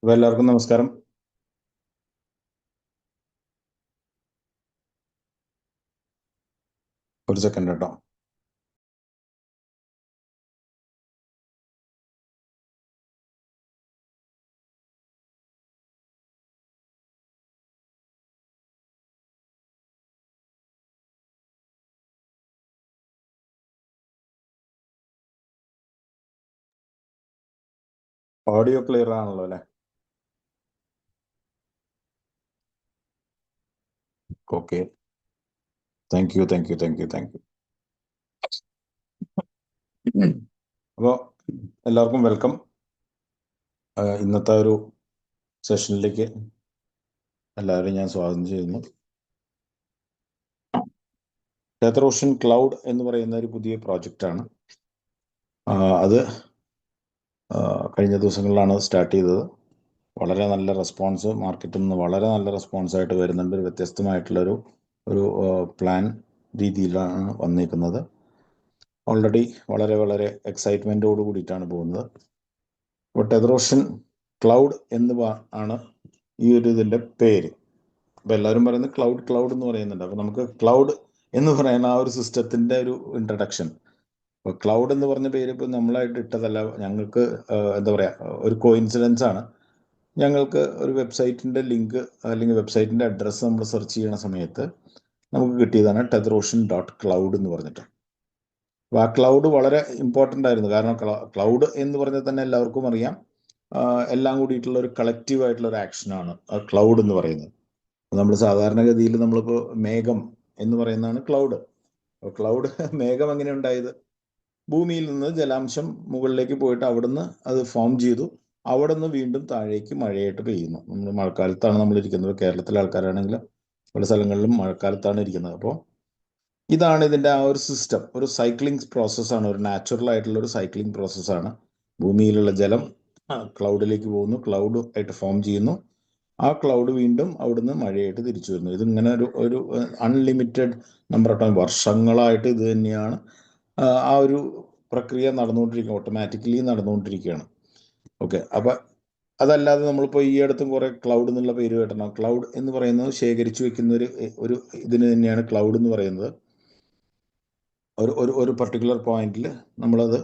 അപ്പോൾ എല്ലാവർക്കും നമസ്കാരം. ഒരു സെക്കൻഡ് കേട്ടോ. ഓഡിയോ ക്ലിയർ ആണല്ലോ അല്ലേ? Okay, thank you. അപ്പോൾ എല്ലാവർക്കും വെൽക്കം. ഇന്നത്തെ ഒരു സെഷനിലേക്ക് എല്ലാവരും ഞാൻ സ്വാഗതം ചെയ്യുന്നു. ടെത്രറോഷൻ ക്ലൗഡ് എന്ന് പറയുന്ന ഒരു പുതിയ പ്രോജക്റ്റാണ്. അത് കഴിഞ്ഞ ദിവസങ്ങളിലാണ് സ്റ്റാർട്ട് ചെയ്തത്. വളരെ നല്ല റെസ്പോൺസ് മാർക്കറ്റിൽ നിന്ന് വളരെ നല്ല റെസ്പോൺസായിട്ട് വരുന്നുണ്ട്. ഒരു വ്യത്യസ്തമായിട്ടുള്ളൊരു പ്ലാൻ രീതിയിലാണ് വന്നിരിക്കുന്നത്. ഓൾറെഡി വളരെ എക്സൈറ്റ്മെൻറ്റോട് കൂടിയിട്ടാണ് പോകുന്നത്. അപ്പോൾ ടെത്രറോഷൻ ക്ലൗഡ് ആണ് ഈ ഒരു ഇതിൻ്റെ പേര്. അപ്പോൾ എല്ലാവരും പറയുന്നത് ക്ലൗഡ് എന്ന് പറയുന്നുണ്ട്. അപ്പോൾ നമുക്ക് ക്ലൗഡ് എന്ന് പറയുന്ന ആ ഒരു സിസ്റ്റത്തിൻ്റെ ഒരു ഇൻട്രഡക്ഷൻ. അപ്പോൾ ക്ലൗഡ് എന്ന് പറഞ്ഞ പേര് ഇപ്പോൾ നമ്മളായിട്ട് ഇട്ടതല്ല. ഞങ്ങൾക്ക് എന്താ പറയുക, ഒരു കോയിൻസിഡൻസ് ആണ്. ഞങ്ങൾക്ക് ഒരു വെബ്സൈറ്റിൻ്റെ ലിങ്ക് അല്ലെങ്കിൽ വെബ്സൈറ്റിൻ്റെ അഡ്രസ്സ് നമ്മൾ സെർച്ച് ചെയ്യുന്ന സമയത്ത് നമുക്ക് കിട്ടിയതാണ് tetherOcean.cloud എന്ന് പറഞ്ഞിട്ട്. അപ്പോൾ ആ ക്ലൗഡ് വളരെ ഇമ്പോർട്ടൻ്റ് ആയിരുന്നു. കാരണം ക്ലൗഡ് എന്ന് പറഞ്ഞാൽ തന്നെ എല്ലാവർക്കും അറിയാം, എല്ലാം കൂടിയിട്ടുള്ള ഒരു കളക്റ്റീവ് ആയിട്ടുള്ള ഒരു ആക്ഷനാണ് ക്ലൗഡ് എന്ന് പറയുന്നത്. നമ്മൾ സാധാരണഗതിയിൽ നമ്മളിപ്പോൾ മേഘം എന്ന് പറയുന്നതാണ് ക്ലൗഡ്. അപ്പോൾ ക്ലൗഡ് മേഘം എങ്ങനെ ഉണ്ടായത്? ഭൂമിയിൽ നിന്ന് ജലാംശം മുകളിലേക്ക് പോയിട്ട് അവിടുന്ന് അത് ഫോം ചെയ്തു. അവിടെ നിന്ന് വീണ്ടും താഴേക്ക് മഴയായിട്ട് പെയ്യുന്നു. നമ്മൾ മഴക്കാലത്താണ് നമ്മൾ ഇരിക്കുന്നത്. കേരളത്തിലെ ആൾക്കാരാണെങ്കിൽ പല സ്ഥലങ്ങളിലും മഴക്കാലത്താണ് ഇരിക്കുന്നത്. അപ്പോൾ ഇതാണ് ഇതിൻ്റെ ആ ഒരു സിസ്റ്റം. ഒരു സൈക്ലിംഗ് പ്രോസസ്സാണ്, ഒരു നാച്ചുറൽ ആയിട്ടുള്ള ഒരു സൈക്ലിംഗ് പ്രോസസ്സാണ്. ഭൂമിയിലുള്ള ജലം ക്ലൗഡിലേക്ക് പോകുന്നു, ക്ലൗഡ് ആയിട്ട് ഫോം ചെയ്യുന്നു. ആ ക്ലൗഡ് വീണ്ടും അവിടുന്ന് മഴയായിട്ട് തിരിച്ചു വരുന്നു. ഇതിങ്ങനെ ഒരു അൺലിമിറ്റഡ് നമ്പർ ഓഫ് ടൈം, വർഷങ്ങളായിട്ട് ഇത് തന്നെയാണ് ആ ഒരു പ്രക്രിയ നടന്നുകൊണ്ടിരിക്കുക, ഓട്ടോമാറ്റിക്കലി നടന്നുകൊണ്ടിരിക്കുകയാണ്. ഓക്കെ, അപ്പം അതല്ലാതെ നമ്മളിപ്പോൾ ഈ അടുത്തും കുറേ ക്ലൗഡ് എന്നുള്ള പേര് കേട്ടണം. ക്ലൗഡ് എന്ന് പറയുന്നത് ശേഖരിച്ചു വെക്കുന്ന ഒരു ഇതിന് തന്നെയാണ് ക്ലൗഡ് എന്ന് പറയുന്നത്. ഒരു പർട്ടിക്കുലർ പോയിന്റിൽ നമ്മളത്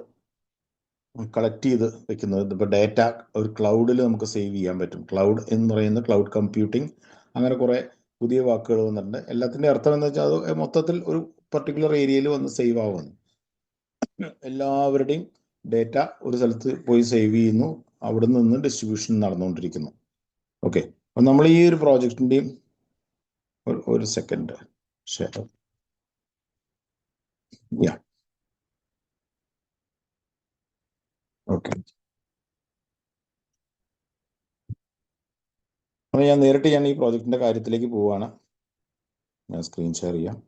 കളക്ട് ചെയ്ത് വെക്കുന്നത്. ഇപ്പോൾ ഡേറ്റ ഒരു ക്ലൗഡിൽ നമുക്ക് സേവ് ചെയ്യാൻ പറ്റും. ക്ലൗഡ് എന്ന് പറയുന്നത് ക്ലൗഡ് കമ്പ്യൂട്ടിംഗ്, അങ്ങനെ കുറേ പുതിയ വാക്കുകൾ വന്നിട്ടുണ്ട്. എല്ലാത്തിൻ്റെ അർത്ഥം എന്ന് വെച്ചാൽ അത് മൊത്തത്തിൽ ഒരു പർട്ടിക്കുലർ ഏരിയയിൽ വന്ന് സേവ് ആവുന്നു. എല്ലാവരുടെയും ഡേറ്റ ഒരു സ്ഥലത്ത് പോയി സേവ് ചെയ്യുന്നു, അവിടെ നിന്ന് ഡിസ്ട്രിബ്യൂഷൻ നടന്നുകൊണ്ടിരിക്കുന്നു. ഓക്കെ, അപ്പം നമ്മൾ ഈ ഒരു പ്രോജക്റ്റിൻ്റെയും ഒരു സെക്കൻഡ് ഷെയർ. യാ, ഓക്കെ. അപ്പോൾ ഞാൻ ഈ പ്രോജക്റ്റിൻ്റെ കാര്യത്തിലേക്ക് പോവുകയാണ്. ഞാൻ സ്ക്രീൻ ഷെയർ ചെയ്യാം.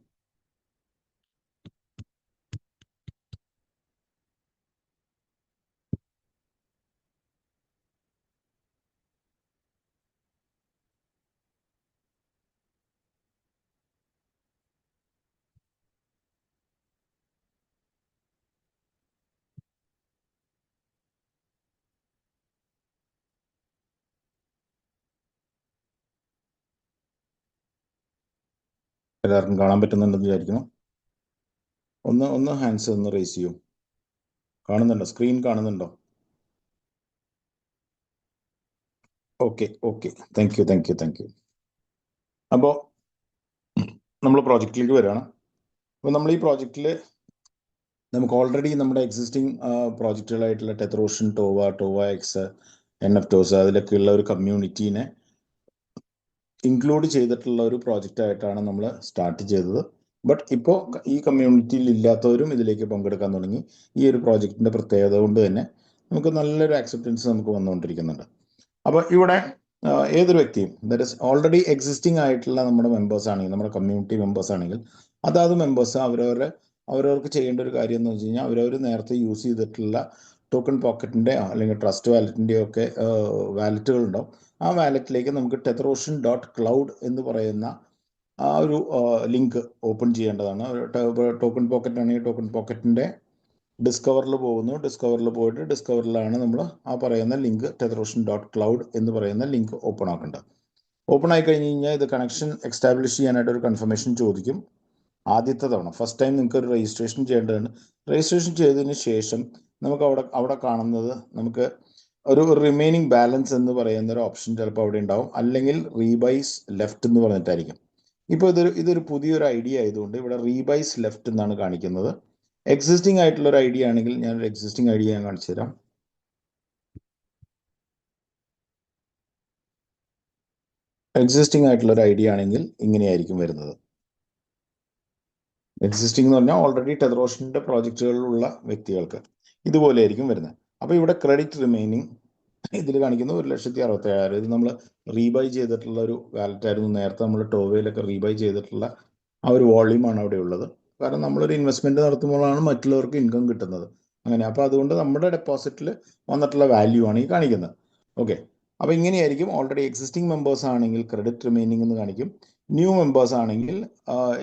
എല്ലാവർക്കും കാണാൻ പറ്റുന്നുണ്ടെന്ന് വിചാരിക്കുന്നു. ഒന്ന് ഹാൻഡ്സ് ഒന്ന് റേസ് ചെയ്യൂ. കാണുന്നുണ്ടോ? സ്ക്രീൻ കാണുന്നുണ്ടോ? ഓക്കെ. Thank you. അപ്പോൾ നമ്മൾ പ്രോജക്റ്റിലേക്ക് വരികയാണ്. അപ്പോൾ നമ്മൾ ഈ പ്രോജക്റ്റിൽ നമുക്ക് ഓൾറെഡി നമ്മുടെ എക്സിസ്റ്റിംഗ് പ്രോജക്റ്റുകളായിട്ടുള്ള ടെത്രറോഷൻ, ടോവ എക്സ്, NFTOS, അതിലൊക്കെയുള്ള ഒരു കമ്മ്യൂണിറ്റീനെ ഇൻക്ലൂഡ് ചെയ്തിട്ടുള്ള ഒരു പ്രോജക്റ്റായിട്ടാണ് നമ്മൾ സ്റ്റാർട്ട് ചെയ്തത്. ബട്ട് ഇപ്പോൾ ഈ കമ്മ്യൂണിറ്റിയിൽ ഇല്ലാത്തവരും ഇതിലേക്ക് പങ്കെടുക്കാൻ തുടങ്ങി. ഈ ഒരു പ്രോജക്റ്റിൻ്റെ പ്രത്യേകത കൊണ്ട് തന്നെ നമുക്ക് നല്ലൊരു ആക്സെപ്റ്റൻസ് നമുക്ക് വന്നുകൊണ്ടിരിക്കുന്നുണ്ട്. അപ്പോൾ ഇവിടെ ഏതൊരു വ്യക്തിയും, ദാറ്റ് ഇസ് ഓൾറെഡി എക്സിസ്റ്റിംഗ് ആയിട്ടുള്ള നമ്മുടെ മെമ്പേഴ്സ് ആണെങ്കിൽ, നമ്മുടെ കമ്മ്യൂണിറ്റി മെമ്പേഴ്സ് ആണെങ്കിൽ, അതാത് മെമ്പേഴ്സ് അവരവർക്ക് ചെയ്യേണ്ട ഒരു കാര്യം എന്ന് വെച്ച് കഴിഞ്ഞാൽ, അവരവർ നേരത്തെ യൂസ് ചെയ്തിട്ടുള്ള ടോക്കൺ പോക്കറ്റിൻ്റെ അല്ലെങ്കിൽ ട്രസ്റ്റ് വാലറ്റിൻ്റെയോ ഒക്കെ വാലറ്റുകൾ ഉണ്ടാവും. ആ വാലറ്റിലേക്ക് നമുക്ക് tetherOcean.cloud എന്ന് പറയുന്ന ആ ഒരു ലിങ്ക് ഓപ്പൺ ചെയ്യേണ്ടതാണ്. ടോക്കൺ പോക്കറ്റ് ആണെങ്കിൽ ടോക്കൺ പോക്കറ്റിൻ്റെ ഡിസ്കവറിൽ പോകുന്നു. ഡിസ്കവറിൽ പോയിട്ട് ഡിസ്കവറിലാണ് നമ്മൾ ആ പറയുന്ന ലിങ്ക് TetherOcean.cloud എന്ന് പറയുന്ന ലിങ്ക് ഓപ്പൺ ആക്കേണ്ടത്. ഓപ്പൺ ആയി കഴിഞ്ഞ് കഴിഞ്ഞാൽ ഇത് കണക്ഷൻ എക്സ്റ്റാബ്ലിഷ് ചെയ്യാനായിട്ട് ഒരു കൺഫർമേഷൻ ചോദിക്കും. ആദ്യത്തെ തവണ ഫസ്റ്റ് ടൈം നിങ്ങൾക്ക് ഒരു രജിസ്ട്രേഷൻ ചെയ്യേണ്ടതാണ്. രജിസ്ട്രേഷൻ ചെയ്തതിന് ശേഷം നമുക്ക് അവിടെ കാണുന്നത് നമുക്ക് ഒരു റിമൈനിങ് ബാലൻസ് എന്ന് പറയുന്ന ഒരു ഓപ്ഷൻ ചിലപ്പോൾ അവിടെ ഉണ്ടാവും, അല്ലെങ്കിൽ റീബൈസ് ലെഫ്റ്റ് എന്ന് പറഞ്ഞിട്ടായിരിക്കും. ഇപ്പോൾ ഇതൊരു പുതിയൊരു ഐഡിയ ആയതുകൊണ്ട് ഇവിടെ റീബൈസ് ലെഫ്റ്റ് എന്നാണ് കാണിക്കുന്നത്. എക്സിസ്റ്റിംഗ് ആയിട്ടുള്ള ഒരു ഐഡിയ ആണെങ്കിൽ ഞാനൊരു എക്സിസ്റ്റിംഗ് ഐഡിയ ഞാൻ കാണിച്ചു തരാം. എക്സിസ്റ്റിംഗ് ആയിട്ടുള്ള ഒരു ഐഡിയ ആണെങ്കിൽ ഇങ്ങനെയായിരിക്കും വരുന്നത്. എക്സിസ്റ്റിംഗ് എന്ന് പറഞ്ഞാൽ ഓൾറെഡി ടെതറോഷൻ്റെ പ്രോജക്റ്റുകളിലുള്ള വ്യക്തികൾക്ക് ഇതുപോലെ ആയിരിക്കും വരുന്നത്. അപ്പോൾ ഇവിടെ ക്രെഡിറ്റ് റിമൈനിങ് ഇതിൽ കാണിക്കുന്നത് 1,67,000. ഇത് നമ്മൾ റീബൈ ചെയ്തിട്ടുള്ള ഒരു വാലറ്റ് ആയിരുന്നു. നേരത്തെ നമ്മൾ ടോവയിലൊക്കെ റീബൈ ചെയ്തിട്ടുള്ള ആ ഒരു വോള്യൂമാണ് അവിടെ ഉള്ളത്. കാരണം നമ്മളൊരു ഇൻവെസ്റ്റ്മെന്റ് നടത്തുമ്പോഴാണ് മറ്റുള്ളവർക്ക് ഇൻകം കിട്ടുന്നത്. അങ്ങനെ അപ്പോൾ അതുകൊണ്ട് നമ്മുടെ ഡെപ്പോസിറ്റിൽ വന്നിട്ടുള്ള വാല്യൂ ആണ് ഈ കാണിക്കുന്നത്. ഓക്കെ, അപ്പോൾ ഇങ്ങനെയായിരിക്കും. ഓൾറെഡി എക്സിസ്റ്റിംഗ് മെമ്പേഴ്സ് ആണെങ്കിൽ ക്രെഡിറ്റ് റിമൈനിങ് എന്ന് കാണിക്കും. ന്യൂ മെമ്പേഴ്സ് ആണെങ്കിൽ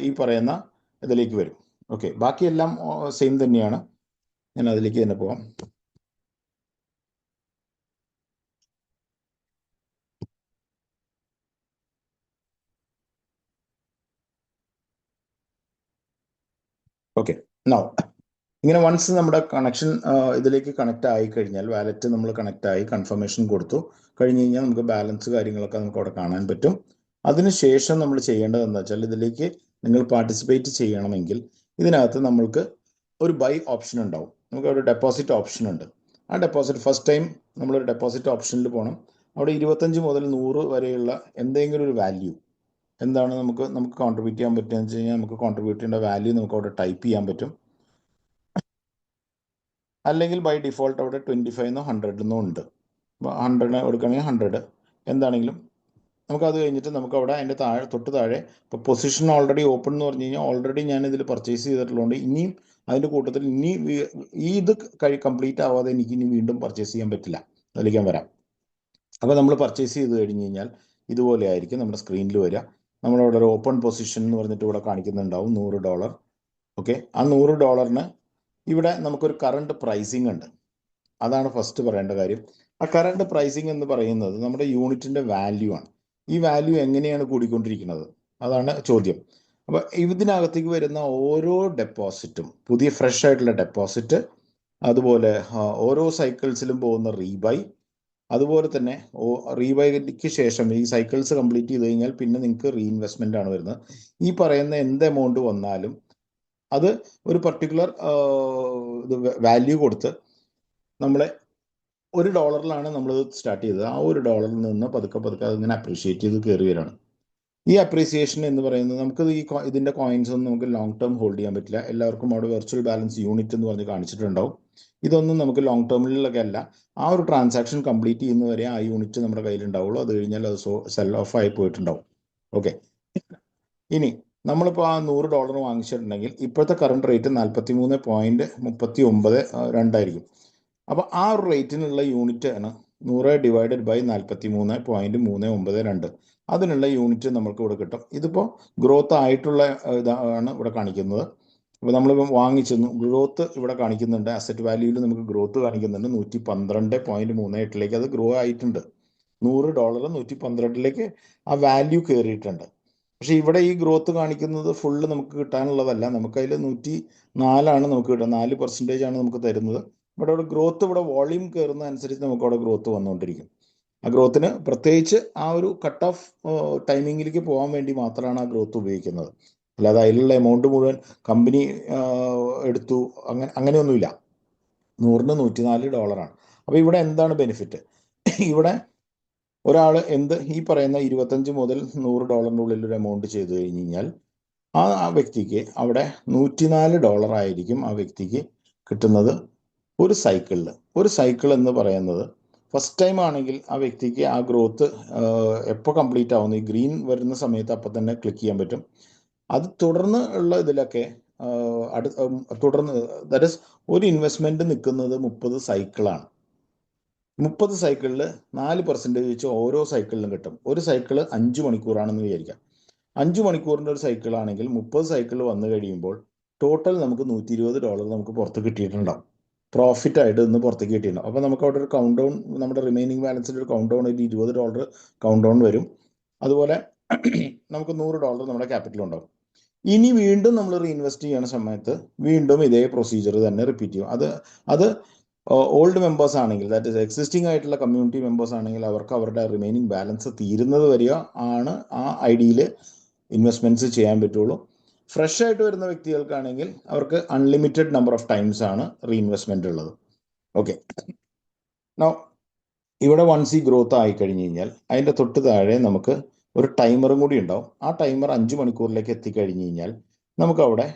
ഈ പറയുന്ന ഇതിലേക്ക് വരും. ഓക്കെ, ബാക്കിയെല്ലാം സെയിം തന്നെയാണ്. ഞാൻ അതിലേക്ക് തന്നെ പോവാം. ഓക്കെ, നൗ ഇങ്ങനെ വൺസ് നമ്മുടെ കണക്ഷൻ ഇതിലേക്ക് കണക്ട് ആയി കഴിഞ്ഞാൽ, വാലറ്റ് നമ്മൾ കണക്ട് ആയി കൺഫർമേഷൻ കൊടുത്തു കഴിഞ്ഞ് കഴിഞ്ഞാൽ നമുക്ക് ബാലൻസ് കാര്യങ്ങളൊക്കെ നമുക്ക് അവിടെ കാണാൻ പറ്റും. അതിനുശേഷം നമ്മൾ ചെയ്യേണ്ടത് എന്താ വെച്ചാൽ, ഇതിലേക്ക് നിങ്ങൾ പാർട്ടിസിപ്പേറ്റ് ചെയ്യണമെങ്കിൽ ഇതിനകത്ത് നമ്മൾക്ക് ഒരു ബൈ ഓപ്ഷൻ ഉണ്ടാവും. നമുക്ക് അവിടെ ഡെപ്പോസിറ്റ് ഓപ്ഷൻ ഉണ്ട്. ആ ഡെപ്പോസിറ്റ് ഫസ്റ്റ് ടൈം നമ്മളൊരു ഡെപ്പോസിറ്റ് ഓപ്ഷനിൽ പോകണം. അവിടെ 25 മുതൽ 100 വരെയുള്ള എന്തെങ്കിലും ഒരു വാല്യൂ എന്താണ് നമുക്ക് കോൺട്രിബ്യൂട്ട് ചെയ്യാൻ പറ്റുക വെച്ച് കഴിഞ്ഞാൽ, നമുക്ക് കോൺട്രിബ്യൂട്ട് ചെയ്യേണ്ട വാല്യൂ നമുക്ക് അവിടെ ടൈപ്പ് ചെയ്യാൻ പറ്റും. അല്ലെങ്കിൽ ബൈ ഡിഫോൾട്ട് അവിടെ 25 100 ഉണ്ട്. അപ്പോൾ 100 കൊടുക്കുകയാണെങ്കിൽ 100 എന്താണെങ്കിലും നമുക്കത് കഴിഞ്ഞിട്ട് നമുക്ക് അവിടെ അതിൻ്റെ തൊട്ട് താഴെ ഇപ്പോൾ പൊസിഷൻ ഓൾറെഡി ഓപ്പൺ എന്ന് പറഞ്ഞു കഴിഞ്ഞാൽ, ഓൾറെഡി ഞാൻ ഇതിൽ പർച്ചേസ് ചെയ്തിട്ടുള്ളതുകൊണ്ട് ഇനിയും അതിൻ്റെ കൂട്ടത്തിൽ ഇത് കംപ്ലീറ്റ് ആവാതെ എനിക്ക് ഇനി വീണ്ടും പർച്ചേസ് ചെയ്യാൻ പറ്റില്ല. അതിലേക്ക് ഞാൻ വരാം. അപ്പോൾ നമ്മൾ പർച്ചേസ് ചെയ്ത് കഴിഞ്ഞ് കഴിഞ്ഞാൽ ഇതുപോലെ ആയിരിക്കും നമ്മുടെ സ്ക്രീനിൽ വരിക. നമ്മളവിടെ ഒരു ഓപ്പൺ പൊസിഷൻ എന്ന് പറഞ്ഞിട്ട് ഇവിടെ കാണിക്കുന്നുണ്ടാവും $100. ഓക്കെ, ആ $100 ഇവിടെ നമുക്കൊരു കറണ്ട് പ്രൈസിങ് ഉണ്ട്. അതാണ് ഫസ്റ്റ് പറയേണ്ട കാര്യം. ആ കറണ്ട് പ്രൈസിങ് എന്ന് പറയുന്നത് നമ്മുടെ യൂണിറ്റിന്റെ വാല്യൂ ആണ്. ഈ വാല്യൂ എങ്ങനെയാണ് കൂടിക്കൊണ്ടിരിക്കുന്നത്, അതാണ് ചോദ്യം. അപ്പോൾ ഇതിനകത്തേക്ക് വരുന്ന ഓരോ ഡെപ്പോസിറ്റും, പുതിയ ഫ്രഷ് ആയിട്ടുള്ള ഡെപ്പോസിറ്റ്, അതുപോലെ ഓരോ സൈക്കിൾസിലും പോകുന്ന റീബൈ, അതുപോലെ തന്നെ റീബൈക്ക് ശേഷം ഈ സൈക്കിൾസ് കംപ്ലീറ്റ് ചെയ്ത് കഴിഞ്ഞാൽ പിന്നെ നിങ്ങൾക്ക് റീഇൻവെസ്റ്റ്മെന്റ് ആണ് വരുന്നത്. ഈ പറയുന്ന എന്ത് എമൗണ്ട് വന്നാലും അത് ഒരു പർട്ടിക്കുലർ വാല്യൂ കൊടുത്ത് നമ്മളെ $1 നമ്മൾ സ്റ്റാർട്ട് ചെയ്തത്. ആ $1 നിന്ന് പതുക്കെ അതിങ്ങനെ അപ്രീഷിയേറ്റ് ചെയ്ത് കയറി വരികയാണ്. ഈ അപ്രീസിയേഷൻ എന്ന് പറയുന്നത് നമുക്ക് ഇതിന്റെ കോയിൻസ് ഒന്നും നമുക്ക് ലോങ് ടേം ഹോൾഡ് ചെയ്യാൻ പറ്റില്ല. എല്ലാവർക്കും അവിടെ വെർച്വൽ ബാലൻസ് യൂണിറ്റ് എന്ന് പറഞ്ഞ് കാണിച്ചിട്ടുണ്ടാവും. ഇതൊന്നും നമുക്ക് ലോങ് ടേമിലൊക്കെ അല്ല. ആ ഒരു ട്രാൻസാക്ഷൻ കംപ്ലീറ്റ് ചെയ്യുന്നവരെ ആ യൂണിറ്റ് നമ്മുടെ കയ്യിലുണ്ടാവുള്ളൂ. അത് കഴിഞ്ഞാൽ അത് സെൽ ഓഫ് ആയി പോയിട്ടുണ്ടാവും. ഓക്കെ, ഇനി നമ്മളിപ്പോൾ ആ $100 വാങ്ങിച്ചിട്ടുണ്ടെങ്കിൽ ഇപ്പോഴത്തെ കറണ്ട് റേറ്റ് 43.39 ആയിരിക്കും. അപ്പോൾ ആ ഒരു റേറ്റിനുള്ള യൂണിറ്റ് ആണ് 100 ഡിവൈഡഡ് ബൈ 43.392. അതിനുള്ള യൂണിറ്റ് നമുക്ക് ഇവിടെ കിട്ടും. ഇതിപ്പോൾ ഗ്രോത്ത് ആയിട്ടുള്ള ഇതാണ് ഇവിടെ കാണിക്കുന്നത്. അപ്പോൾ നമ്മൾ വാങ്ങിച്ചു ഗ്രോത്ത് ഇവിടെ കാണിക്കുന്നുണ്ട്. അസറ്റ് വാല്യൂവിൽ നമുക്ക് ഗ്രോത്ത് കാണിക്കുന്നുണ്ട്. 112.38 അത് ഗ്രോ ആയിട്ടുണ്ട്. $100 112 ആ വാല്യൂ കയറിയിട്ടുണ്ട്. പക്ഷെ ഇവിടെ ഈ ഗ്രോത്ത് കാണിക്കുന്നത് ഫുള്ള് നമുക്ക് കിട്ടാനുള്ളതല്ല. നമുക്കതിൽ 104 നമുക്ക് കിട്ടുക, 4% ആണ് നമുക്ക് തരുന്നത്. ഇവിടെ ഗ്രോത്ത് ഇവിടെ വോളിയം കയറുന്ന അനുസരിച്ച് നമുക്ക് അവിടെ ഗ്രോത്ത് വന്നുകൊണ്ടിരിക്കും. ആ ഗ്രോത്തിന് പ്രത്യേകിച്ച് ആ ഒരു കട്ട് ഓഫ് ടൈമിങ്ങിലേക്ക് പോകാൻ വേണ്ടി മാത്രമാണ് ആ ഗ്രോത്ത് ഉപയോഗിക്കുന്നത്. അല്ലാതെ അതിലുള്ള എമൗണ്ട് മുഴുവൻ കമ്പനി എടുത്തു അങ്ങനെയൊന്നുമില്ല. 100ന് $104. അപ്പോൾ ഇവിടെ എന്താണ് ബെനിഫിറ്റ്? ഇവിടെ ഒരാൾ ഈ പറയുന്ന 25 മുതൽ $100 ഉള്ളിൽ ഒരു എമൗണ്ട് ചെയ്തു കഴിഞ്ഞ് കഴിഞ്ഞാൽ ആ വ്യക്തിക്ക് അവിടെ $104 ആയിരിക്കും ആ വ്യക്തിക്ക് കിട്ടുന്നത് ഒരു സൈക്കിളിൽ. ഒരു സൈക്കിൾ എന്ന് പറയുന്നത് ഫസ്റ്റ് ടൈം ആണെങ്കിൽ ആ വ്യക്തിക്ക് ആ ഗ്രോത്ത് എപ്പോൾ കംപ്ലീറ്റ് ആവുന്നു, ഈ ഗ്രീൻ വരുന്ന സമയത്ത് അപ്പം തന്നെ ക്ലിക്ക് ചെയ്യാൻ പറ്റും. അത് തുടർന്ന് ഉള്ള ഇതിലൊക്കെ തുടർന്ന് ദാറ്റ് ഈസ് ഒരു ഇൻവെസ്റ്റ്മെന്റ് നിൽക്കുന്നത് 30 സൈക്കിളാണ്. 30 സൈക്കിളിൽ 4% വെച്ച് ഓരോ സൈക്കിളിലും കിട്ടും. ഒരു സൈക്കിള് 5 മണിക്കൂറാണെന്ന് വിചാരിക്കാം. 5 മണിക്കൂറിൻ്റെ ഒരു സൈക്കിളാണെങ്കിൽ 30 സൈക്കിൾ വന്നു കഴിയുമ്പോൾ ടോട്ടൽ നമുക്ക് $120 നമുക്ക് പുറത്ത് കിട്ടിയിട്ടുണ്ടാവും. പ്രോഫിറ്റ് ആയിട്ട് ഇന്ന് പുറത്തേക്ക് കിട്ടിയിട്ടുണ്ടാവും. അപ്പോൾ നമുക്ക് അവിടെ ഒരു കൗണ്ട് ഡൗൺ, നമ്മുടെ റിമൈനിങ് ബാലൻസിൻ്റെ ഒരു കൗണ്ട് ഡൗൺ, ഒരു $20 കൗണ്ട് ഡൗൺ വരും. അതുപോലെ നമുക്ക് $100 നമ്മുടെ ക്യാപിറ്റൽ ഉണ്ടാവും. ഇനി വീണ്ടും നമ്മൾ റീഇൻവെസ്റ്റ് ചെയ്യുന്ന സമയത്ത് വീണ്ടും ഇതേ പ്രൊസീജിയർ തന്നെ റിപ്പീറ്റ് ചെയ്യും. അത് ഓൾഡ് മെമ്പേഴ്സ് ആണെങ്കിൽ, ദാറ്റ് ഇസ് എക്സിസ്റ്റിംഗ് ആയിട്ടുള്ള കമ്മ്യൂണിറ്റി മെമ്പേഴ്സ് ആണെങ്കിൽ അവർക്ക് അവരുടെ റിമൈനിങ് ബാലൻസ് തീരുന്നത് വരെയോ ആണ് ആ ഐഡിയയിൽ ഇൻവെസ്റ്റ്മെൻറ്റ്സ് ചെയ്യാൻ പറ്റുള്ളൂ. ഫ്രഷ് ആയിട്ട് വരുന്ന വ്യക്തികൾക്കാണെങ്കിൽ അവർക്ക് അൺലിമിറ്റഡ് നമ്പർ ഓഫ് ടൈംസ് ആണ് റീഇൻവെസ്റ്റ്മെൻറ്റ് ഉള്ളത്. ഓക്കെ, ഇവിടെ വൺസ് ഈ ഗ്രോത്ത് ആയി കഴിഞ്ഞ് കഴിഞ്ഞാൽ അതിൻ്റെ തൊട്ട് താഴെ നമുക്ക് ഒരു ടൈമറും കൂടി ഉണ്ടാവും. ആ ടൈമർ 5 മണിക്കൂറിലേക്ക് എത്തിക്കഴിഞ്ഞ് കഴിഞ്ഞാൽ നമുക്ക് അവിടെ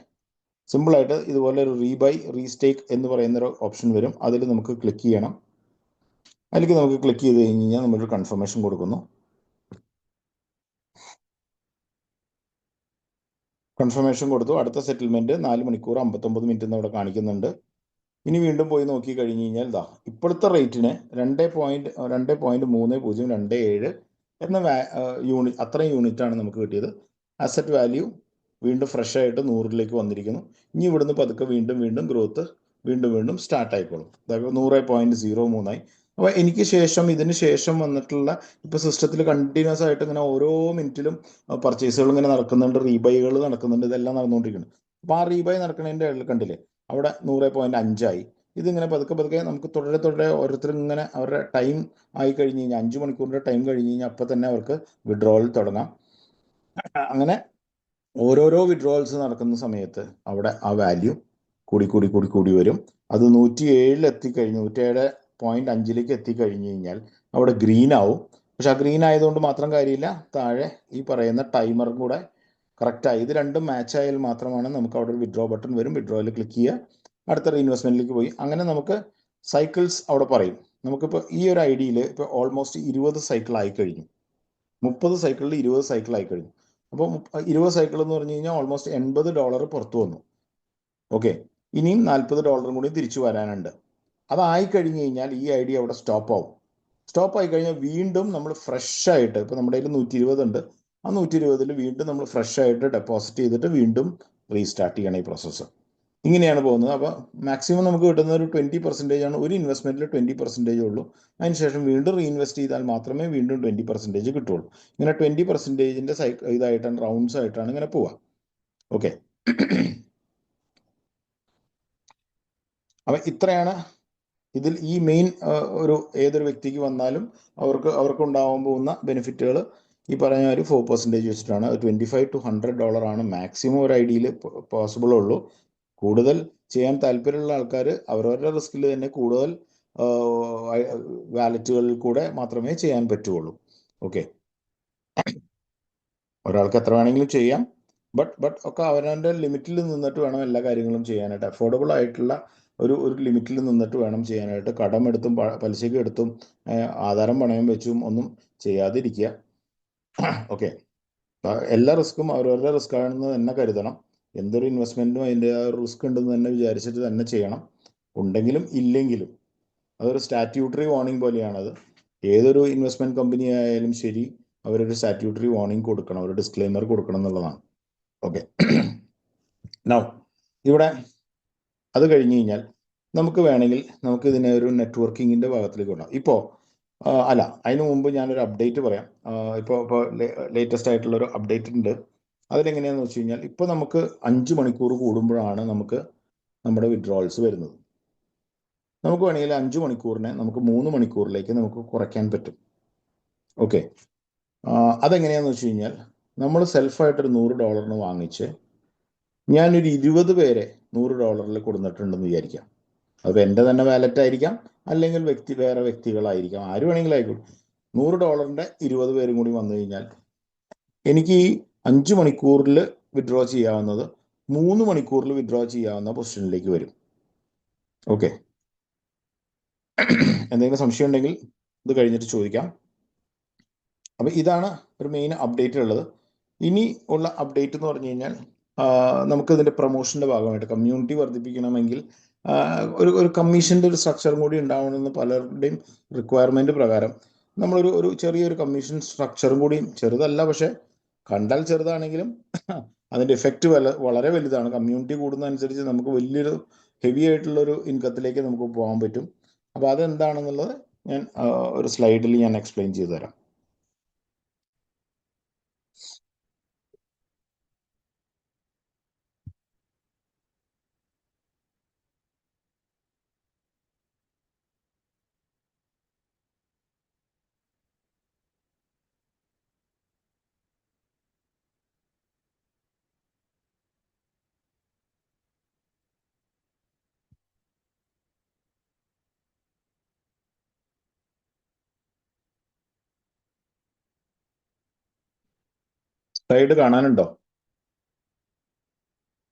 സിമ്പിളായിട്ട് ഇതുപോലെ ഒരു റീബൈ റീസ്റ്റേക്ക് എന്ന് പറയുന്നൊരു ഓപ്ഷൻ വരും. അതിൽ നമുക്ക് ക്ലിക്ക് ചെയ്യണം. അതിലേക്ക് നമുക്ക് ക്ലിക്ക് ചെയ്ത് കഴിഞ്ഞ് കഴിഞ്ഞാൽ നമ്മളൊരു കൺഫർമേഷൻ കൊടുക്കുന്നു. കൺഫർമേഷൻ കൊടുത്തു. അടുത്ത സെറ്റിൽമെൻറ്റ് 4 മണിക്കൂർ 59 മിനിറ്റ് എന്ന് അവിടെ കാണിക്കുന്നുണ്ട്. ഇനി വീണ്ടും പോയി നോക്കി കഴിഞ്ഞ് കഴിഞ്ഞാൽ ഇതാ ഇപ്പോഴത്തെ റേറ്റിന് 2.3027 എന്ന യൂണിറ്റ്, അത്രയും യൂണിറ്റാണ് നമുക്ക് കിട്ടിയത്. അസറ്റ് വാല്യൂ വീണ്ടും ഫ്രഷ് ആയിട്ട് 100ലേക്ക് വന്നിരിക്കുന്നു. ഇനി ഇവിടുന്ന് പതുക്കെ വീണ്ടും ഗ്രോത്ത് വീണ്ടും സ്റ്റാർട്ട് ആയിക്കോളും. അതായത് 100.03 ആയി. അപ്പോൾ എനിക്ക് ശേഷം, ഇതിന് ശേഷം വന്നിട്ടുള്ള ഇപ്പോൾ സിസ്റ്റത്തിൽ കണ്ടിന്യൂസ് ആയിട്ട് ഇങ്ങനെ ഓരോ മിനിറ്റിലും പർച്ചേസുകൾ ഇങ്ങനെ നടക്കുന്നുണ്ട്, റീബൈകൾ നടക്കുന്നുണ്ട്, ഇതെല്ലാം നടന്നുകൊണ്ടിരിക്കുന്നു. അപ്പോൾ ആ റീബൈ നടക്കുന്നതിൻ്റെ ഇടയിൽ കണ്ടില്ലേ അവിടെ 100.5 ആയി. ഇതിങ്ങനെ പതുക്കെ നമുക്ക് തുടരെ ഓരോരുത്തരും ഇങ്ങനെ അവരുടെ ടൈം ആയി കഴിഞ്ഞ് കഴിഞ്ഞാൽ 5 മണിക്കൂറിൻ്റെ ടൈം കഴിഞ്ഞ് കഴിഞ്ഞാൽ അപ്പോൾ തന്നെ അവർക്ക് വിഡ്രോവൽ തുടങ്ങാം. അങ്ങനെ ഓരോരോ വിഡ്രോവൽസ് നടക്കുന്ന സമയത്ത് അവിടെ ആ വാല്യൂ കൂടി വരും. അത് 107 എത്തിക്കഴിഞ്ഞ് 107.5 എത്തിക്കഴിഞ്ഞ് കഴിഞ്ഞാൽ അവിടെ ഗ്രീൻ ആവും. പക്ഷെ ആ ഗ്രീൻ ആയതുകൊണ്ട് മാത്രം കാര്യമില്ല, താഴെ ഈ പറയുന്ന ടൈമറും കൂടെ കറക്റ്റായി. ഇത് രണ്ടും മാച്ച് ആയാൽ മാത്രമാണ് നമുക്ക് അവിടെ ഒരു വിഡ്രോ ബട്ടൺ വരും. വിഡ്രോയിൽ ക്ലിക്ക് ചെയ്യുക, അടുത്ത റീഇൻവെസ്റ്റ്മെൻറ്റിലേക്ക് പോയി. അങ്ങനെ നമുക്ക് സൈക്കിൾസ് അവിടെ പറയും. നമുക്കിപ്പോൾ ഈ ഒരു ഐഡിയയിൽ ഇപ്പോൾ ഓൾമോസ്റ്റ് 20 സൈക്കിൾ ആയിക്കഴിഞ്ഞു. 30 സൈക്കിളിൽ 20 സൈക്കിൾ ആയിക്കഴിഞ്ഞു. അപ്പോൾ 20 സൈക്കിൾ എന്ന് പറഞ്ഞു കഴിഞ്ഞാൽ ഓൾമോസ്റ്റ് $80 പുറത്തു വന്നു. ഓക്കെ, ഇനിയും $40 കൂടി തിരിച്ചു വരാനുണ്ട്. അതായി കഴിഞ്ഞ് കഴിഞ്ഞാൽ ഈ ഐഡിയ അവിടെ സ്റ്റോപ്പ് ആവും. സ്റ്റോപ്പ് ആയി കഴിഞ്ഞാൽ വീണ്ടും നമ്മൾ ഫ്രഷ് ആയിട്ട്, ഇപ്പോൾ നമ്മുടെ കയ്യിൽ 120 ഉണ്ട്, ആ 120ൽ വീണ്ടും നമ്മൾ ഫ്രഷ് ആയിട്ട് ഡെപ്പോസിറ്റ് ചെയ്തിട്ട് വീണ്ടും റീസ്റ്റാർട്ട് ചെയ്യണം ഈ പ്രോസസ്സ്. ഇങ്ങനെയാണ് പോകുന്നത്. അപ്പോൾ മാക്സിമം നമുക്ക് കിട്ടുന്ന ഒരു 20% ആണ്. ഒരു ഇൻവെസ്റ്റ്മെൻറ്റിൽ 20% ഉള്ളൂ. അതിനുശേഷം വീണ്ടും റീഇൻവെസ്റ്റ് ചെയ്താൽ മാത്രമേ വീണ്ടും 20% കിട്ടുള്ളൂ. ഇങ്ങനെ 20%ൻ്റെ ഇതായിട്ടാണ്, റൗണ്ട്സ് ആയിട്ടാണ് ഇങ്ങനെ പോവുക. ഓക്കെ, അപ്പം ഇത്രയാണ് ഇതിൽ ഈ മെയിൻ ഏതൊരു വ്യക്തിക്ക് വന്നാലും അവർക്ക് ഉണ്ടാവാൻ പോകുന്ന ബെനിഫിറ്റുകൾ ഈ പറഞ്ഞ ഒരു 4% വെച്ചിട്ടാണ്. $25 to $100 ആണ് മാക്സിമം ഒരു ഐഡിയയിൽ പോസിബിൾ ഉള്ളൂ. കൂടുതൽ ചെയ്യാൻ താല്പര്യമുള്ള ആൾക്കാർ അവരവരുടെ റിസ്കിൽ തന്നെ കൂടുതൽ വാലറ്റുകളിൽ കൂടെ മാത്രമേ ചെയ്യാൻ പറ്റുള്ളൂ. ഓക്കെ, ഒരാൾക്ക് എത്ര വേണമെങ്കിലും ചെയ്യാം, ബട്ട് ഒക്കെ അവരവൻ്റെ ലിമിറ്റിൽ നിന്നിട്ട് വേണം എല്ലാ കാര്യങ്ങളും ചെയ്യാനായിട്ട്. അഫോർഡബിൾ ആയിട്ടുള്ള ഒരു ലിമിറ്റിൽ നിന്നിട്ട് വേണം ചെയ്യാനായിട്ട്. കടമെടുത്തും പലിശയ്ക്ക് എടുത്തും ആധാരം പണയം വെച്ചും ഒന്നും ചെയ്യാതിരിക്കുക. ഓക്കെ, എല്ലാ റിസ്ക്കും അവരവരുടെ റിസ്ക് ആണെന്ന് തന്നെ കരുതണം. എന്തൊരു ഇൻവെസ്റ്റ്മെൻറ്റും അതിൻ്റെ ആ റിസ്ക് ഉണ്ടെന്ന് തന്നെ വിചാരിച്ചിട്ട് തന്നെ ചെയ്യണം. ഉണ്ടെങ്കിലും ഇല്ലെങ്കിലും അതൊരു സ്റ്റാറ്റ്യൂട്ടറി വാർണിംഗ് പോലെയാണത്. ഏതൊരു ഇൻവെസ്റ്റ്മെൻറ്റ് കമ്പനി ആയാലും ശരി, അവരൊരു സ്റ്റാറ്റ്യൂട്ടറി വാർണിംഗ് കൊടുക്കണം, ഒരു ഡിസ്ക്ലെയിമർ കൊടുക്കണം എന്നുള്ളതാണ്. ഓക്കെ, നൗ ഇവിടെ അത് കഴിഞ്ഞ് കഴിഞ്ഞാൽ നമുക്ക് വേണമെങ്കിൽ നമുക്ക് ഇതിനെ ഒരു നെറ്റ്വർക്കിങ്ങിൻ്റെ ഭാഗത്തിലേക്ക് കൊണ്ടാം. ഇപ്പോൾ അല്ല, അതിനു മുമ്പ് ഞാനൊരു അപ്ഡേറ്റ് പറയാം. ഇപ്പോൾ ലേറ്റസ്റ്റ് ആയിട്ടുള്ളൊരു അപ്ഡേറ്റ് ഉണ്ട്. അതിലെങ്ങനെയാണെന്ന് വെച്ച് കഴിഞ്ഞാൽ ഇപ്പോൾ നമുക്ക് 5 മണിക്കൂർ കൂടുമ്പോഴാണ് നമുക്ക് നമ്മുടെ വിഡ്രോവൽസ് വരുന്നത്. നമുക്ക് വേണമെങ്കിൽ 5 മണിക്കൂറിനെ നമുക്ക് 3 മണിക്കൂറിലേക്ക് നമുക്ക് കുറയ്ക്കാൻ പറ്റും. ഓക്കെ, അതെങ്ങനെയാണെന്ന് വെച്ച് കഴിഞ്ഞാൽ നമ്മൾ സെൽഫായിട്ടൊരു $100 വാങ്ങിച്ച് ഞാനൊരു 20 പേരെ $100 കൊടുത്തിട്ടുണ്ടെന്ന് വിചാരിക്കാം. അത് എൻ്റെ തന്നെ വാലറ്റ് ആയിരിക്കാം, അല്ലെങ്കിൽ വേറെ വ്യക്തികളായിരിക്കാം, ആര് വേണമെങ്കിലും ആയിക്കോട്ടെ. $100 20 പേരും കൂടി വന്നു കഴിഞ്ഞാൽ എനിക്ക് ഈ 5 മണിക്കൂറിൽ വിഡ്രോ ചെയ്യാവുന്നത് 3 മണിക്കൂറിൽ വിഡ്രോ ചെയ്യാവുന്ന പൊസിഷനിലേക്ക് വരും. ഓക്കെ, എന്തെങ്കിലും സംശയം ഉണ്ടെങ്കിൽ ഇത് കഴിഞ്ഞിട്ട് ചോദിക്കാം. അപ്പം ഇതാണ് ഒരു മെയിൻ അപ്ഡേറ്റ് ഉള്ളത്. ഇനി ഉള്ള അപ്ഡേറ്റ് എന്ന് പറഞ്ഞു കഴിഞ്ഞാൽ നമുക്കിതിൻ്റെ പ്രൊമോഷൻ്റെ ഭാഗമായിട്ട് കമ്മ്യൂണിറ്റി വർദ്ധിപ്പിക്കണമെങ്കിൽ ഒരു കമ്മീഷൻ്റെ ഒരു സ്ട്രക്ചറും കൂടി ഉണ്ടാവണമെന്ന് പലരുടെയും റിക്വയർമെൻറ്റ് പ്രകാരം നമ്മളൊരു ചെറിയൊരു കമ്മീഷൻ സ്ട്രക്ചറും കൂടി, ചെറുതല്ല പക്ഷേ കണ്ടാൽ ചെറുതാണെങ്കിലും അതിൻ്റെ എഫക്റ്റ് വളരെ വലുതാണ്. കമ്മ്യൂണിറ്റി കൂടുന്നതനുസരിച്ച് നമുക്ക് വലിയൊരു ഹെവി ആയിട്ടുള്ളൊരു ഇൻകത്തിലേക്ക് നമുക്ക് പോകാൻ പറ്റും. അപ്പോൾ അതെന്താണെന്നുള്ളത് ഞാൻ ഒരു സ്ലൈഡിൽ ഞാൻ എക്സ്പ്ലെയിൻ ചെയ്തു തരാം. സ്ലൈഡ് കാണാനുണ്ടോ?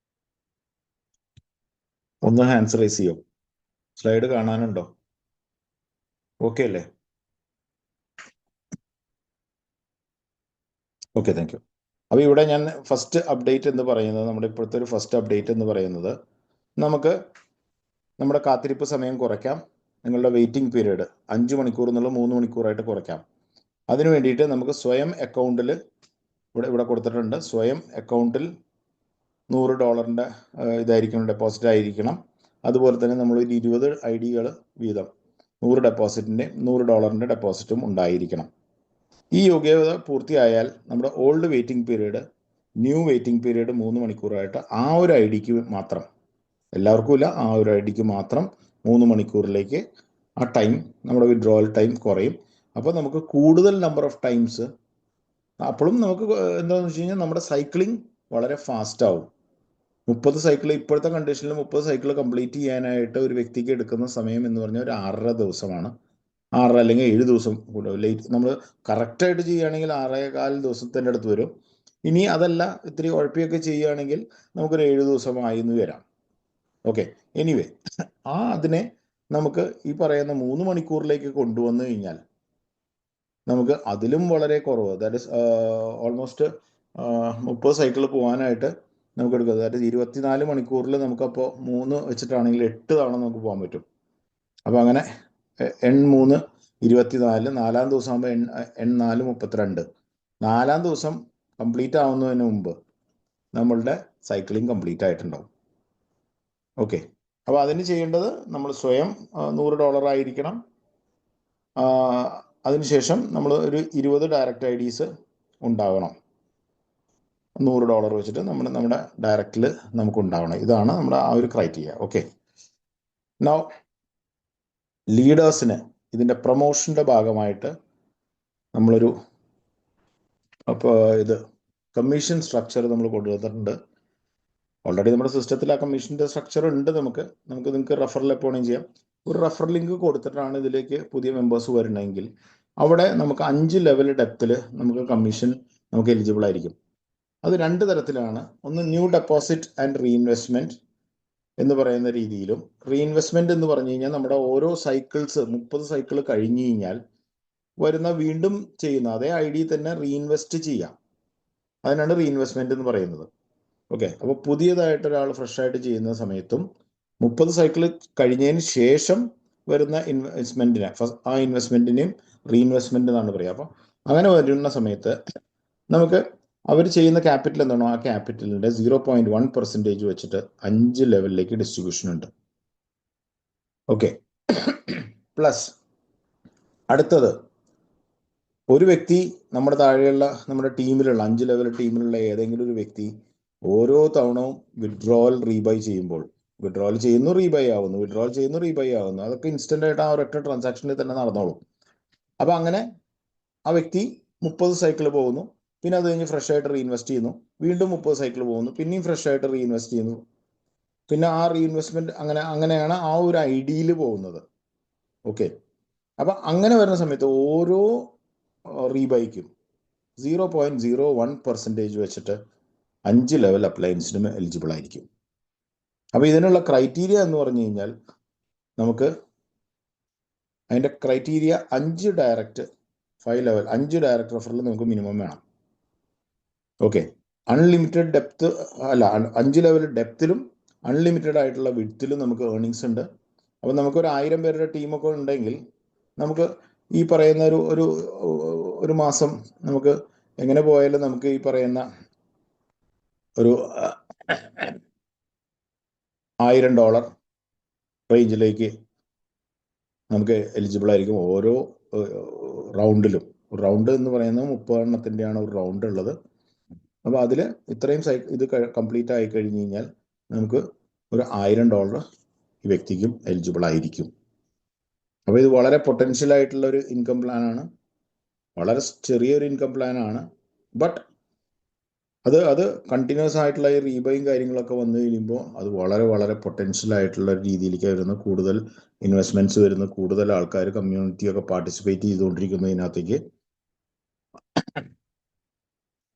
ഒന്ന് ഹാൻഡ്സ് റൈസ് ചെയ്യോ? സ്ലൈഡ് കാണാനുണ്ടോ? ഓക്കെ അല്ലേ? Okay, thank you. അപ്പോൾ ഇവിടെ ഞാൻ ഫസ്റ്റ് അപ്ഡേറ്റ് എന്ന് പറയുന്നത്, നമ്മുടെ ഇപ്പോഴത്തെ ഒരു ഫസ്റ്റ് അപ്ഡേറ്റ് എന്ന് പറയുന്നത്, നമുക്ക് നമ്മുടെ കാത്തിരിപ്പ് സമയം കുറയ്ക്കാം. നിങ്ങളുടെ വെയിറ്റിംഗ് പീരീഡ് 5 മണിക്കൂർ എന്നുള്ള 3 മണിക്കൂറായിട്ട് കുറയ്ക്കാം. അതിനു വേണ്ടിയിട്ട് നമുക്ക് സ്വയം അക്കൗണ്ടിൽ ഇവിടെ കൊടുത്തിട്ടുണ്ട്. സ്വയം അക്കൗണ്ടിൽ $100 ഇതായിരിക്കണം, ഡെപ്പോസിറ്റ് ആയിരിക്കണം. അതുപോലെ തന്നെ നമ്മൾ ഒരു 20 ID വീതം 100 ഡെപ്പോസിറ്റിൻ്റെ $100 ഡെപ്പോസിറ്റും ഉണ്ടായിരിക്കണം. ഈ യോഗ്യത പൂർത്തിയായാൽ നമ്മുടെ old waiting period new waiting period 3 മണിക്കൂറായിട്ട് ആ ഒരു ID മാത്രം, എല്ലാവർക്കും ഇല്ല, ആ ഒരു ID മാത്രം 3 മണിക്കൂറിലേക്ക് ആ ടൈം, നമ്മുടെ വിഡ്രോവൽ ടൈം കുറയും. അപ്പോൾ നമുക്ക് കൂടുതൽ നമ്പർ ഓഫ് ടൈംസ്, അപ്പോഴും നമുക്ക് എന്താണെന്ന് വെച്ച് കഴിഞ്ഞാൽ നമ്മുടെ സൈക്ലിംഗ് വളരെ ഫാസ്റ്റ് ആവും. 30 സൈക്കിൾ ഇപ്പോഴത്തെ കണ്ടീഷനിൽ 30 സൈക്കിൾ കംപ്ലീറ്റ് ചെയ്യാനായിട്ട് ഒരു വ്യക്തിക്ക് എടുക്കുന്ന സമയം എന്ന് പറഞ്ഞാൽ ഒരു 6.5 ദിവസമാണ്. 6 അല്ലെങ്കിൽ 7 ദിവസം ലേറ്റ്. നമ്മൾ കറക്റ്റായിട്ട് ചെയ്യുകയാണെങ്കിൽ 6.25 ദിവസത്തിൻ്റെ അടുത്ത് വരും. ഇനി അതല്ല, ഇത്തിരി ഉഴപ്പിയൊക്കെ ചെയ്യുകയാണെങ്കിൽ നമുക്കൊരു 7 ദിവസമായി എന്ന് വരാം. ഓക്കെ, എനിവേ, അതിനെ നമുക്ക് ഈ പറയുന്ന 3 മണിക്കൂറിലേക്ക് കൊണ്ടുവന്നു കഴിഞ്ഞാൽ നമുക്ക് അതിലും വളരെ കുറവ്, ദാറ്റ് ഇസ് ഓൾമോസ്റ്റ് 30 സൈക്കിൾ പോകാനായിട്ട് നമുക്ക് എടുക്കുക. ദാറ്റ് ഇസ് 24 മണിക്കൂറിൽ നമുക്കപ്പോൾ 3 വെച്ചിട്ടാണെങ്കിൽ 8 തവണ നമുക്ക് പോകാൻ പറ്റും. അപ്പോൾ അങ്ങനെ N3 24, 4-ാം ദിവസം ആകുമ്പോൾ N4 32. 4-ാം ദിവസം കംപ്ലീറ്റ് ആവുന്നതിന് മുമ്പ് നമ്മളുടെ സൈക്ലിംഗ് കംപ്ലീറ്റ് ആയിട്ടുണ്ടാവും. ഓക്കെ, അപ്പോൾ അതിന് ചെയ്യേണ്ടത് നമ്മൾ സ്വയം $100 ആയിരിക്കണം. അതിനുശേഷം നമ്മൾ ഒരു 20 ഡയറക്റ്റ് IDs ഉണ്ടാവണം. $100 വെച്ചിട്ട് നമ്മുടെ ഡയറക്റ്റിൽ നമുക്ക് ഉണ്ടാവണം. ഇതാണ് നമ്മുടെ ആ ഒരു ക്രൈറ്റീരിയ. ഓക്കെ, നൗ ലീഡേഴ്സിന് ഇതിൻ്റെ പ്രൊമോഷൻ്റെ ഭാഗമായിട്ട് നമ്മളൊരു കമ്മീഷൻ സ്ട്രക്ചർ നമ്മൾ കൊണ്ടുവന്നിട്ടുണ്ട്. ഓൾറെഡി നമ്മുടെ സിസ്റ്റത്തിൽ ആ കമ്മീഷൻ്റെ സ്ട്രക്ചർ ഉണ്ട്. നിങ്ങൾക്ക് റെഫറൽ എപ്പോഴും ചെയ്യാം. ഒരു റെഫറൽ ലിങ്ക് കൊടുത്തിട്ടാണ് ഇതിലേക്ക് പുതിയ മെമ്പേഴ്സ് വരണമെങ്കിൽ അവിടെ നമുക്ക് 5 ലെവൽ ഡെപ്തിൽ നമുക്ക് കമ്മീഷൻ നമുക്ക് എലിജിബിൾ ആയിരിക്കും. അത് 2 തരത്തിലാണ്. ഒന്ന് ന്യൂ ഡെപ്പോസിറ്റ് ആൻഡ് റീഇൻവെസ്റ്റ്മെൻറ്റ് എന്ന് പറയുന്ന രീതിയിലും, റീഇൻവെസ്റ്റ്മെൻറ്റ് എന്ന് പറഞ്ഞു കഴിഞ്ഞാൽ നമ്മുടെ ഓരോ സൈക്കിൾസ് 30 സൈക്കിൾ കഴിഞ്ഞ് കഴിഞ്ഞാൽ വരുന്ന വീണ്ടും ചെയ്യുന്ന അതേ ID തന്നെ റീഇൻവെസ്റ്റ് ചെയ്യാം. അതിനാണ് റീഇൻവെസ്റ്റ്മെൻറ്റ് എന്ന് പറയുന്നത്. ഓക്കെ, അപ്പോൾ പുതിയതായിട്ട് ഒരാൾ ഫ്രഷായിട്ട് ചെയ്യുന്ന സമയത്തും 30 സൈക്കിൾ കഴിഞ്ഞതിന് ശേഷം വരുന്ന ഇൻവെസ്റ്റ്മെൻറ്റിനെ, ആ ഇൻവെസ്റ്റ്മെൻറ്റിനെയും റീഇൻവെസ്റ്റ്മെൻറ്റ് എന്നാണ് പറയുക. അപ്പോൾ അങ്ങനെ വരുന്ന സമയത്ത് നമുക്ക് അവർ ചെയ്യുന്ന ക്യാപിറ്റൽ എന്താണോ ആ ക്യാപിറ്റലിൻ്റെ 0.1% വെച്ചിട്ട് 5 ലെവലിലേക്ക് ഡിസ്ട്രിബ്യൂഷൻ ഉണ്ട്. ഓക്കെ, പ്ലസ് അടുത്തത്, ഒരു വ്യക്തി നമ്മുടെ താഴെയുള്ള നമ്മുടെ ടീമിലുള്ള 5 ലെവൽ ടീമിലുള്ള ഏതെങ്കിലും ഒരു വ്യക്തി ഓരോ തവണവും വിഡ്രോവൽ റീബൈ ചെയ്യുമ്പോൾ, വിഡ്രോവൽ ചെയ്യുന്നു റീബൈ ആവുന്നു, വിഡ്രോവൽ ചെയ്യുന്നു റീബൈ ആവുന്നു, അതൊക്കെ ഇൻസ്റ്റൻ്റ് ആയിട്ട് ആ ഒരൊറ്റ ട്രാൻസാക്ഷനിൽ തന്നെ നടന്നോളും. അപ്പോൾ അങ്ങനെ ആ വ്യക്തി 30 സൈക്കിൾ പോകുന്നു, പിന്നെ അത് കഴിഞ്ഞ് ഫ്രഷ് ആയിട്ട് റീഇൻവെസ്റ്റ് ചെയ്യുന്നു, വീണ്ടും 30 സൈക്കിൾ പോകുന്നു, പിന്നെയും ഫ്രഷ് ആയിട്ട് റീഇൻവെസ്റ്റ് ചെയ്യുന്നു, പിന്നെ ആ റീഇൻവെസ്റ്റ്മെൻറ്റ് അങ്ങനെയാണ് ആ ഒരു IDയിൽ പോകുന്നത്. ഓക്കെ, അപ്പം അങ്ങനെ വരുന്ന സമയത്ത് ഓരോ റീബൈക്കും 0.01% വെച്ചിട്ട് 5 ലെവൽ അപ്ലയൻസിനും എലിജിബിൾ ആയിരിക്കും. അപ്പോൾ ഇതിനുള്ള ക്രൈറ്റീരിയ എന്ന് പറഞ്ഞു കഴിഞ്ഞാൽ നമുക്ക് അതിൻ്റെ criteria 5 direct 5 level 5 direct referral നമുക്ക് മിനിമം വേണം. ഓക്കെ, അൺലിമിറ്റഡ് ഡെപ്ത് അല്ല, 5 ലെവൽ ഡെപ്തിലും അൺലിമിറ്റഡ് ആയിട്ടുള്ള വിഡ്ത്തിലും നമുക്ക് ഏർണിങ്സ് ഉണ്ട്. അപ്പോൾ നമുക്കൊരു 1000 പേരുടെ ടീമൊക്കെ ഉണ്ടെങ്കിൽ നമുക്ക് ഈ പറയുന്ന ഒരു മാസം നമുക്ക് എങ്ങനെ പോയാലും നമുക്ക് ഈ പറയുന്ന ഒരു $1000 റേഞ്ചിലേക്ക് നമുക്ക് എലിജിബിൾ ആയിരിക്കും. ഓരോ റൗണ്ടിലും, റൗണ്ട് എന്ന് പറയുന്നത് 30 എണ്ണത്തിൻ്റെയാണ് ഒരു റൗണ്ട് ഉള്ളത്. അപ്പോൾ അതിൽ ഇത്രയും ഇത് കംപ്ലീറ്റ് ആയി കഴിഞ്ഞ് കഴിഞ്ഞാൽ നമുക്ക് ഒരു $1000 ഈ വ്യക്തിക്കും എലിജിബിൾ ആയിരിക്കും. അപ്പോൾ ഇത് വളരെ പൊട്ടൻഷ്യൽ ആയിട്ടുള്ള ഒരു ഇൻകം പ്ലാനാണ്, വളരെ ചെറിയൊരു ഇൻകം പ്ലാനാണ്. ബട്ട് അത് കണ്ടിന്യൂസ് ആയിട്ടുള്ള ഈ റീബയും കാര്യങ്ങളൊക്കെ വന്നു കഴിയുമ്പോൾ അത് വളരെ വളരെ പൊട്ടൻഷ്യൽ ആയിട്ടുള്ള രീതിയിലേക്ക് വരുന്ന, കൂടുതൽ ഇൻവെസ്റ്റ്മെന്റ്സ് വരുന്ന, കൂടുതൽ ആൾക്കാർ കമ്മ്യൂണിറ്റിയൊക്കെ പാർട്ടിസിപ്പേറ്റ് ചെയ്തുകൊണ്ടിരിക്കുന്നു ഇതിനകത്തേക്ക്.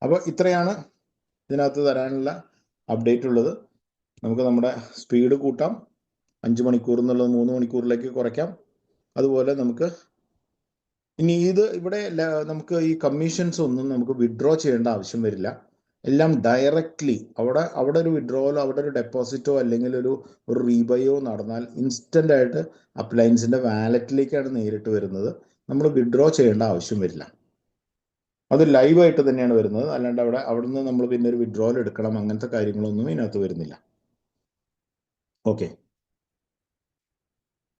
അപ്പോൾ ഇത്രയാണ് ഇതിനകത്ത് തരാനുള്ള അപ്ഡേറ്റ് ഉള്ളത്. നമുക്ക് നമ്മുടെ സ്പീഡ് കൂട്ടാം, 5 മണിക്കൂർ എന്നുള്ളത് 3 മണിക്കൂറിലേക്ക് കുറയ്ക്കാം. അതുപോലെ നമുക്ക് ഇനി ഇവിടെ നമുക്ക് ഈ കമ്മീഷൻസ് ഒന്നും നമുക്ക് വിഡ്രോ ചെയ്യേണ്ട ആവശ്യം വരില്ല. എല്ലാം ഡയറക്റ്റ്ലി അവിടെ ഒരു വിഡ്രോവലോ അവിടെ ഒരു ഡെപ്പോസിറ്റോ അല്ലെങ്കിൽ ഒരു റീബയോ നടന്നാൽ ഇൻസ്റ്റന്റ് ആയിട്ട് അപ്ലയൻസിന്റെ വാലറ്റിലേക്കാണ് നേരിട്ട് വരുന്നത്. നമ്മൾ വിഡ്രോ ചെയ്യേണ്ട ആവശ്യം വരില്ല. അത് ലൈവായിട്ട് തന്നെയാണ് വരുന്നത്. അല്ലാണ്ട് അവിടുന്ന് നമ്മൾ പിന്നെ ഒരു വിഡ്രോവൽ എടുക്കണം, അങ്ങനത്തെ കാര്യങ്ങളൊന്നും ഇതിനകത്ത് വരുന്നില്ല. ഓക്കെ.